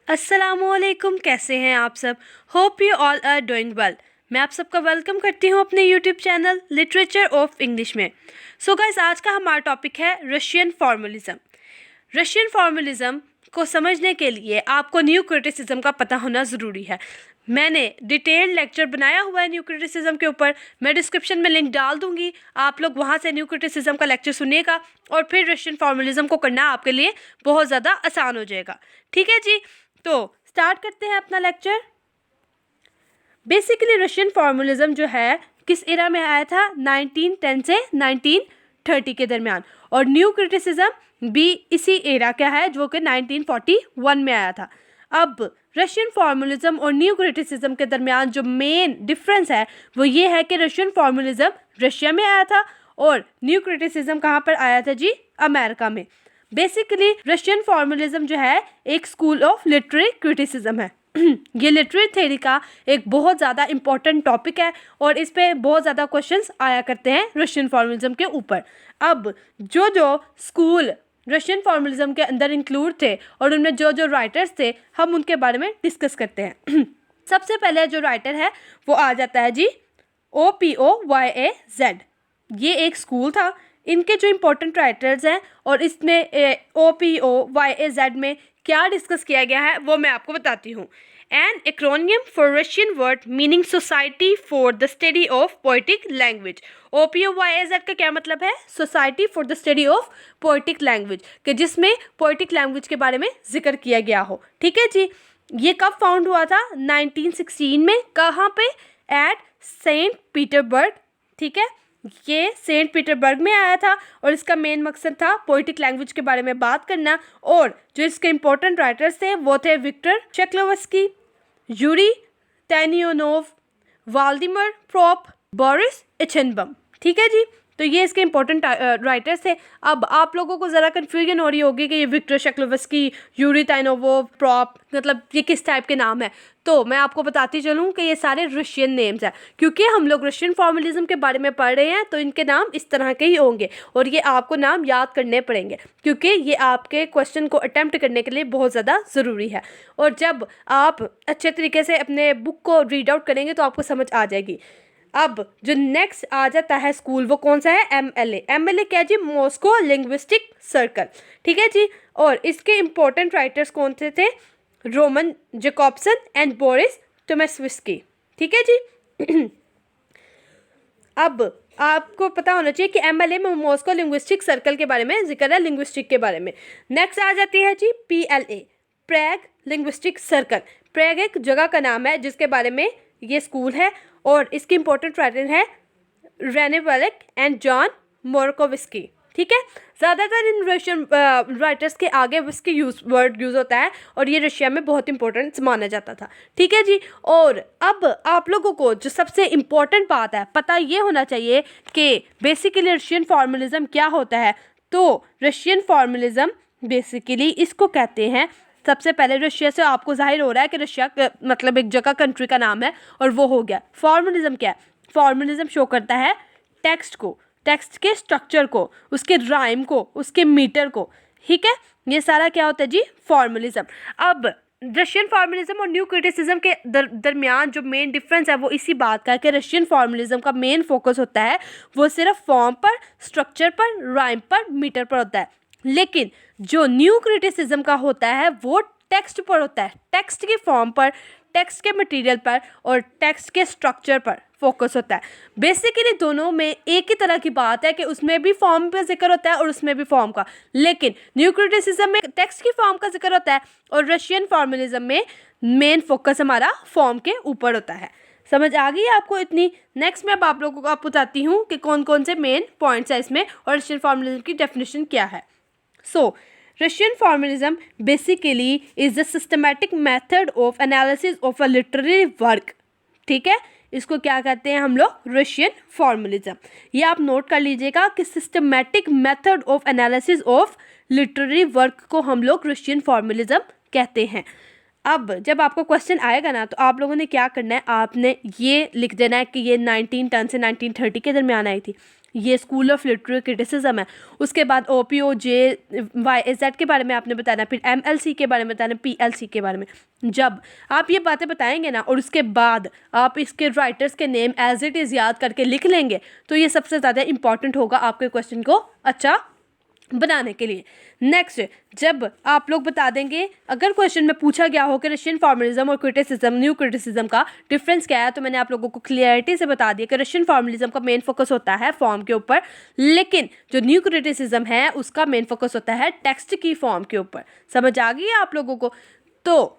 अस्सलामुअलैकुम, कैसे हैं आप सब। Hope you all are doing well. मैं आप सबका वेलकम करती हूं अपने YouTube channel literature of English में। सो गाइस, आज का हमारा टॉपिक है रशियन फॉर्मलिज्म। रशियन फॉर्मलिज्म को समझने के लिए आपको न्यू क्रिटिसिज्म का पता होना ज़रूरी है। मैंने डिटेल लेक्चर बनाया हुआ है न्यू क्रिटिसिज्म के ऊपर, मैं डिस्क्रिप्शन में लिंक डाल दूंगी, आप लोग वहाँ से न्यू क्रिटिसिज्म का लेक्चर सुनिएगा और फिर रशियन फॉर्मलिज्म को करना आपके लिए बहुत ज़्यादा आसान हो जाएगा। ठीक है जी, तो स्टार्ट करते हैं अपना लेक्चर। बेसिकली रशियन फॉर्मलिज्म जो है किस एरा में आया था, 1910 से 1930 के दरमियान, और न्यू क्रिटिसिज्म भी इसी एरा का है जो कि 1941 में आया था। अब रशियन फॉर्मलिज्म और न्यू क्रिटिसिज्म के दरमियान जो मेन डिफरेंस है वो ये है कि रशियन फॉर्मलिज्म रशिया में आया था और न्यू क्रिटिसिज्म कहाँ पर आया था जी, अमेरिका में। बेसिकली रशियन फॉर्मलिज्म जो है एक स्कूल ऑफ लिटरेरी क्रिटिसिज्म है। ये लिटरेरी थ्योरी का एक बहुत ज़्यादा इम्पॉर्टेंट टॉपिक है और इस पे बहुत ज़्यादा क्वेश्चंस आया करते हैं रशियन फॉर्मलिज्म के ऊपर। अब जो स्कूल रशियन फॉर्मलिज्म के अंदर इंक्लूड थे और उनमें जो राइटर्स थे, हम उनके बारे में डिस्कस करते हैं। सबसे पहले जो राइटर है वो आ जाता है जी OPOYAZ। ये एक स्कूल था। इनके जो इम्पोर्टेंट राइटर्स हैं और इसमें OPOYAZ में क्या डिस्कस किया गया है वो मैं आपको बताती हूँ। An acronym for Russian word meaning society for the study of poetic language. OPOYAZ का क्या मतलब है, society for the study of poetic language, कि जिसमें पोइटिक लैंग्वेज के बारे में जिक्र किया गया हो। ठीक है जी, ये कब फाउंड हुआ था, 1916 में। कहाँ पे, एट सेंट पीटरबर्ग। ठीक है, ये सेंट पीटरबर्ग में आया था और इसका मेन मकसद था पोइटिक लैंग्वेज के बारे में बात करना। और जो इसके इम्पोर्टेंट राइटर्स थे वो थे विक्टर शेक्लोवस्की, यूरी टैनियोनोव, वाल्दिमर प्रोप, बोरिस इचेनबम। ठीक है जी, तो ये इसके इम्पोर्टेंट राइटर्स थे। अब आप लोगों को ज़रा कन्फ्यूजन हो रही होगी कि ये विक्टर शेक्लोवस्की, यूरी टाइनोवोव, प्रोप, मतलब ये किस टाइप के नाम है। तो मैं आपको बताती चलूँ कि ये सारे रशियन नेम्स हैं, क्योंकि हम लोग रशियन फॉर्मलिज्म के बारे में पढ़ रहे हैं तो इनके नाम इस तरह के ही होंगे और ये आपको नाम याद करने पड़ेंगे क्योंकि ये आपके क्वेश्चन को अटेम्प्ट करने के लिए बहुत ज़्यादा ज़रूरी है। और जब आप अच्छे तरीके से अपने बुक को रीड आउट करेंगे तो आपको समझ आ जाएगी। अब जो नेक्स्ट आ जाता है स्कूल वो कौन सा है, MLA क्या जी, मॉस्को लिंग्विस्टिक सर्कल। ठीक है जी, और इसके इम्पोर्टेंट राइटर्स कौन से थे, रोमन जैकॉब्सन एंड बोरिस टोमेसविस्की। ठीक है जी। अब आपको पता होना चाहिए कि MLA में मॉस्को लिंग्विस्टिक सर्कल के बारे में जिक्र है, लिंग्विस्टिक के बारे में। नेक्स्ट आ जाती है जी PLA, प्रेग लिंग्विस्टिक सर्कल। प्रेग एक जगह का नाम है जिसके बारे में ये स्कूल है और इसके इम्पोर्टेंट राइटर है रेने वेलिक एंड जॉन मोरकोविस्की। ठीक है, ज़्यादातर इन रशियन राइटर्स के आगे विस्की वर्ड यूज़ होता है और ये रशिया में बहुत इंपॉर्टेंट माना जाता था। ठीक है जी, और अब आप लोगों को जो सबसे इम्पोर्टेंट बात है पता ये होना चाहिए कि बेसिकली रशियन फॉर्मलिज्म क्या होता है। तो रशियन फॉर्मलिज्म बेसिकली इसको कहते हैं, सबसे पहले रशिया से आपको जाहिर हो रहा है कि रशिया मतलब एक जगह कंट्री का नाम है और वो हो गया। फॉर्मलिज्म क्या है, फॉर्मलिज्म शो करता है टेक्स्ट को, टेक्स्ट के स्ट्रक्चर को, उसके राइम को, उसके मीटर को। ठीक है, ये सारा क्या होता है जी, फॉर्मलिज्म। अब रशियन फॉर्मलिज्म और न्यू क्रिटिसिज्म के दरमियान जो मेन डिफरेंस है वो इसी बात का है कि रशियन फॉर्मलिज्म का मेन फोकस होता है वो सिर्फ फॉर्म पर, स्ट्रक्चर पर, राइम पर, मीटर पर होता है। लेकिन जो न्यू क्रिटिसिज्म का होता है वो टेक्स्ट पर होता है, टेक्स्ट की फॉर्म पर, टेक्स्ट के मटेरियल पर और टेक्स्ट के स्ट्रक्चर पर फोकस होता है। बेसिकली दोनों में एक ही तरह की बात है कि उसमें भी फॉर्म पे जिक्र होता है और उसमें भी फॉर्म का, लेकिन न्यू क्रिटिसिज्म में टेक्स्ट की फॉर्म का जिक्र होता है और रशियन फॉर्मलिज्म में मेन फोकस हमारा फॉर्म के ऊपर होता है। समझ आ गई आपको इतनी। नेक्स्ट मैं अब आप लोगों को आप बताती हूँ कि कौन कौन से मेन पॉइंट्स है इसमें और रशियन फॉर्मलिज्म की डेफिनेशन क्या है। So, Russian formalism basically is the systematic method of analysis of a literary work. ठीक है, इसको क्या कहते हैं हम लोग, रशियन फॉर्मलिज्म। ये आप नोट कर लीजिएगा कि systematic method of analysis of literary work को हम लोग रशियन फॉर्मलिज्म कहते हैं। अब जब आपको क्वेश्चन आएगा ना, तो आप लोगों ने क्या करना है, आपने ये लिख देना है कि ये 1910 से 1930 के दरमियान आई थी, ये स्कूल ऑफ लिटरेरी क्रिटिसिज्म है। उसके बाद OPOJYZ के बारे में आपने बताना, फिर MLC के बारे में बताना, PLC के बारे में। जब आप ये बातें बताएंगे ना, और उसके बाद आप इसके राइटर्स के नेम एज इट इज़ याद करके लिख लेंगे, तो ये सबसे ज़्यादा इंपॉर्टेंट होगा आपके क्वेश्चन को अच्छा बनाने के लिए। नेक्स्ट, जब आप लोग बता देंगे, अगर क्वेश्चन में पूछा गया हो कि रशियन फॉर्मलिज्म और क्रिटिसिज्म, न्यू क्रिटिसिज्म का डिफरेंस क्या है, तो मैंने आप लोगों को क्लियरिटी से बता दिया कि रशियन फॉर्मलिज्म का मेन फोकस होता है फॉर्म के ऊपर, लेकिन जो न्यू क्रिटिसिज्म है उसका मेन फोकस होता है टेक्स्ट की फॉर्म के ऊपर। समझ आ गई है आप लोगों को? तो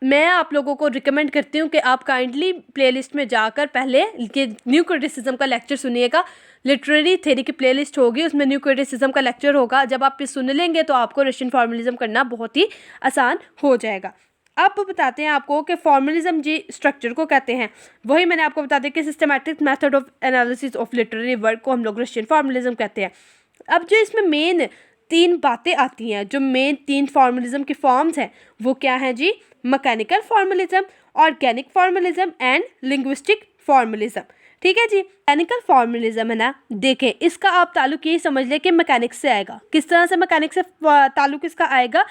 मैं आप लोगों को रिकमेंड करती हूँ कि आप काइंडली प्लेलिस्ट में जाकर पहले के न्यू क्रिटिसिज्म का लेक्चर सुनिएगा। लिटरेरी थ्योरी की प्लेलिस्ट होगी, उसमें न्यू क्रिटिसिज्म का लेक्चर होगा। जब आप ये सुन लेंगे तो आपको रशियन फॉर्मलिज्म करना बहुत ही आसान हो जाएगा। अब बताते हैं आपको कि फॉर्मलिज्म जी स्ट्रक्चर को कहते हैं। वही मैंने आपको बता दिया कि systematic method of analysis of literary work को हम लोग रशियन फॉर्मलिज्म कहते हैं। अब जो इसमें मेन 3 बातें आती हैं, जो मेन 3 फॉर्मलिज्म की फॉर्म्स हैं, वो क्या हैं जी? Mechanical formalism, organic formalism and linguistic formalism. ठीक है जी। मैकेनिकल फॉर्मलिज्म है ना, देखें इसका आप ताल्लुक यही समझ लें कि मैकेनिक्स से आएगा। किस तरह से मैकेनिक्स से ताल्लुक इसका आएगा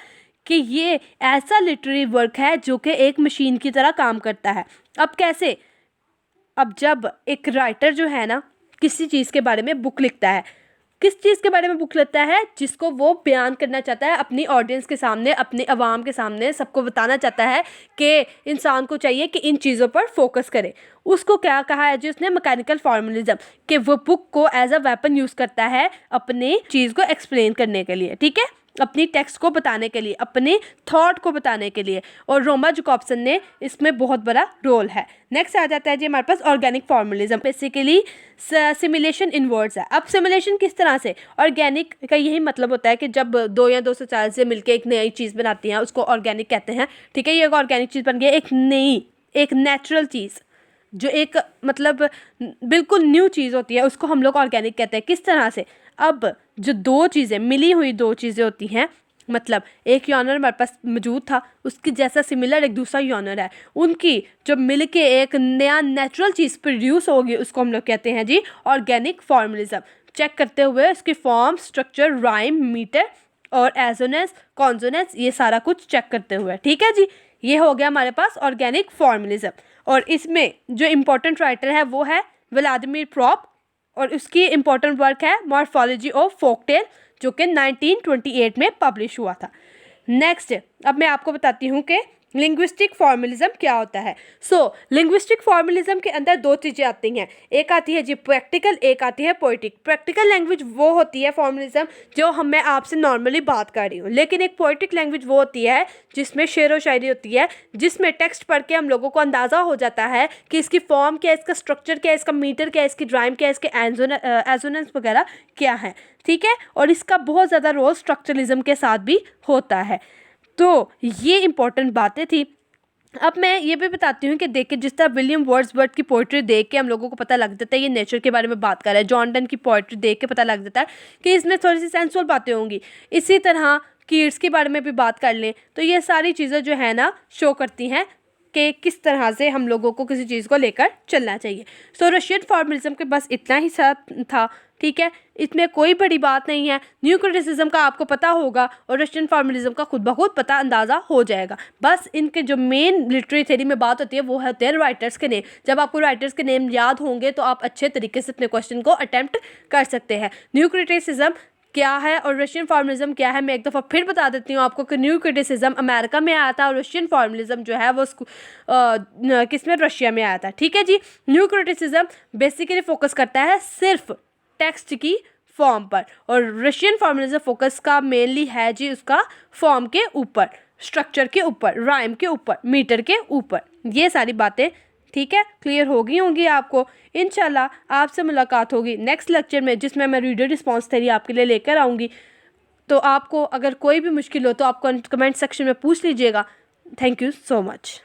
कि ये ऐसा लिटरेरी वर्क है जो कि एक मशीन की तरह काम करता है। अब कैसे? अब जब एक राइटर जो है ना किसी चीज़ के बारे में बुक लिखता है, किस चीज़ के बारे में बुक लिखता है? जिसको वो बयान करना चाहता है अपनी ऑडियंस के सामने, अपने अवाम के सामने, सबको बताना चाहता है कि इंसान को चाहिए कि इन चीज़ों पर फोकस करे। उसको क्या कहा है जी उसने? मैकेनिकल फॉर्मलिज्म, कि वो बुक को एज अ वेपन यूज़ करता है अपनी चीज़ को एक्सप्लेन करने के लिए, ठीक है, अपनी टेक्स्ट को बताने के लिए, अपने थॉट को बताने के लिए। और रोमा जैकबसन ने इसमें बहुत बड़ा रोल है। नेक्स्ट आ जाता है जी हमारे पास ऑर्गेनिक फॉर्मलिज्म। बेसिकली सिमुलेशन इन वर्ड्स है। अब सिमुलेशन किस तरह से? ऑर्गेनिक का यही मतलब होता है कि जब 2 या 2 से 4 से मिलकर एक नई चीज़ बनाती हैं उसको ऑर्गेनिक कहते हैं। ठीक है, ये एक ऑर्गेनिक चीज़ बन गई, एक नई, एक नेचुरल चीज़, जो एक मतलब बिल्कुल न्यू चीज़ होती है, उसको हम लोग ऑर्गेनिक कहते हैं। किस तरह से? अब जो 2 चीज़ें, मिली हुई 2 चीज़ें होती हैं, मतलब एक यॉनर हमारे पास मौजूद था, उसकी जैसा सिमिलर एक दूसरा यॉनर है, उनकी जब मिल के एक नया नेचुरल चीज़ प्रोड्यूस होगी, उसको हम लोग कहते हैं जी ऑर्गेनिक फॉर्मलिज्म। चेक करते हुए उसकी फॉर्म, स्ट्रक्चर, राइम, मीटर और एजोनेस, कॉन्सोनेंस, ये सारा कुछ चेक करते हुए। ठीक है जी, ये हो गया हमारे पास ऑर्गेनिक फॉर्मलिज्म। और इसमें जो इम्पोर्टेंट राइटर है वो है व्लादिमीर प्रॉप, और उसकी इम्पोर्टेंट वर्क है मॉर्फोलॉजी ऑफ फोकटेल, जो कि 1928 में पब्लिश हुआ था। नेक्स्ट, अब मैं आपको बताती हूँ कि लिंग्विस्टिक फॉर्मलिज्म क्या होता है। लिंग्विस्टिक फॉर्मलिज्म के अंदर 2 चीज़ें आती हैं, एक आती है जी प्रैक्टिकल, एक आती है पोइटिक। प्रैक्टिकल लैंग्वेज वो होती है फॉर्मलिज्म जो मैं आपसे नॉर्मली बात कर रही हूँ, लेकिन एक पोइटिक लैंग्वेज वो होती है जिसमें शेर व शायरी होती है, जिसमें टेक्स्ट पढ़ के हम लोगों को अंदाज़ा हो जाता है कि इसकी फॉर्म क्या है, इसका स्ट्रक्चर क्या है, इसका मीटर क्या है, इसकी ड्राइम क्या है, इसके एजोनेंस वगैरह क्या है। ठीक है, और इसका बहुत ज़्यादा रोल स्ट्रक्चरलिज्म के साथ भी होता है। तो ये इंपॉर्टेंट बातें थी। अब मैं ये भी बताती हूँ कि देखिए, जिस तरह विलियम वर्ड्सवर्थ की पोइट्री देख के हम लोगों को पता लग जाता है ये नेचर के बारे में बात कर रहा है, जॉन डन की पोइट्री देख के पता लग जाता है कि इसमें थोड़ी सी सेंसुअल बातें होंगी। इसी तरह कीट्स के बारे में भी बात कर लें तो ये सारी चीज़ें जो है ना शो करती हैं कि किस तरह से हम लोगों को किसी चीज़ को लेकर चलना चाहिए। रशियन फॉर्मलिज्म के बस इतना ही साथ था। ठीक है, इसमें कोई बड़ी बात नहीं है। न्यू क्रिटिसिज्म का आपको पता होगा और रशियन फॉर्मलिज्म का खुद ब खुद पता अंदाज़ा हो जाएगा। बस इनके जो मेन लिटरेरी थ्योरी में बात होती है वो होते हैं राइटर्स के नेम। जब आपको राइटर्स के नेम याद होंगे तो आप अच्छे तरीके से अपने क्वेश्चन को अटेम्प्ट कर सकते हैं। न्यू क्रिटिसिज्म क्या है और रशियन फॉर्मलिज्म क्या है, मैं एक दफ़ा फिर बता देती हूँ आपको कि न्यू क्रिटिसिज्म अमेरिका में आया था और रशियन फॉर्मलिज्म जो है वो किसमें, रशिया में आया था। ठीक है जी। न्यू क्रिटिसिज्म बेसिकली फोकस करता है सिर्फ टेक्स्ट की फॉर्म पर, और रशियन फॉर्मलिज्म फोकस का मेनली है जी उसका फॉर्म के ऊपर, स्ट्रक्चर के ऊपर, राइम के ऊपर, मीटर के ऊपर। ये सारी बातें ठीक है क्लियर हो गई होंगी आपको। इंशाल्लाह आपसे मुलाकात होगी नेक्स्ट लेक्चर में, जिसमें मैं रीडर रिस्पॉन्स थ्योरी आपके लिए लेकर आऊँगी। तो आपको अगर कोई भी मुश्किल हो तो आप कमेंट सेक्शन में पूछ लीजिएगा। Thank you so much.